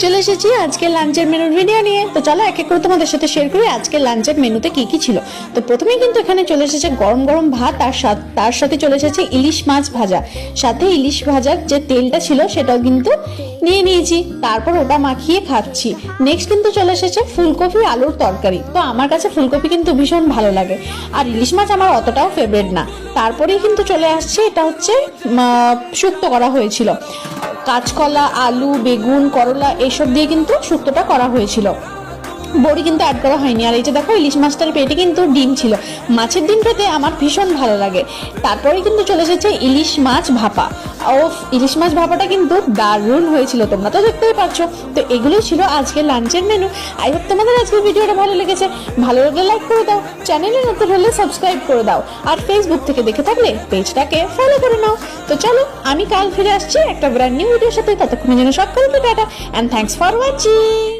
চলে এসেছি আজকে লাঞ্চের মেনুর ভিডিও নিয়ে। তো চলো এক এক করে তোমাদের সাথে শেয়ার করি আজকে লাঞ্চের মেনুতে কি কি ছিল। তো প্রথমেই কিন্তু এখানে চলে এসেছে গরম গরম ভাত, আর তার সাথে চলে এসেছে ইলিশ মাছ ভাজা, সাথে ইলিশ ভাজার যে তেলটা ছিল সেটাও কিন্তু নিয়ে নিয়েছি, তারপর ওটা মাখিয়ে খাচ্ছি। নেক্সট কিন্তু চলে এসেছে ফুলকপি আলুর তরকারি। তো আমার কাছে ফুলকপি কিন্তু ভীষণ ভালো লাগে, আর ইলিশ মাছ আমার অতটাও ফেভারিট না। তারপরেই কিন্তু চলে আসছে, এটা হচ্ছে শুক্তো করা হয়েছিল, কাঁচকলা, আলু, বেগুন, করলা এইসব দিয়ে কিন্তু শুক্তোটা করা হয়েছিল, বড়ি কিন্তু অ্যাড করা হয়নি। আর এই যে দেখো ইলিশ মাছটার পেটে কিন্তু ডিম ছিল। মাছের ডিম খেতে আমার ভীষণ ভালো লাগে। তারপরে কিন্তু চলে এসেছে ইলিশ মাছ ভাপা। ও ইলিশ মাছ ভাপাটা কিন্তু দারুণ হয়েছিল, তোমরা তো দেখতেই পাচ্ছ। তো এগুলোই ছিল আজকে লাঞ্চের মেনু। আই হোপ তোমাদের আজকের ভিডিওটা ভালো লেগেছে। ভালো লাগলে লাইক করে দাও, চ্যানেলে নতুন হলে সাবস্ক্রাইব করে দাও, আর ফেসবুক থেকে দেখে থাকলে পেজটাকে ফলো করে নাও। তো চলো আমি কাল ফিরে আসছি একটা ব্র্যান্ড নিউ ভিডিওর সাথে। ততক্ষণের জন্য সকলকে tata and thanks for watching.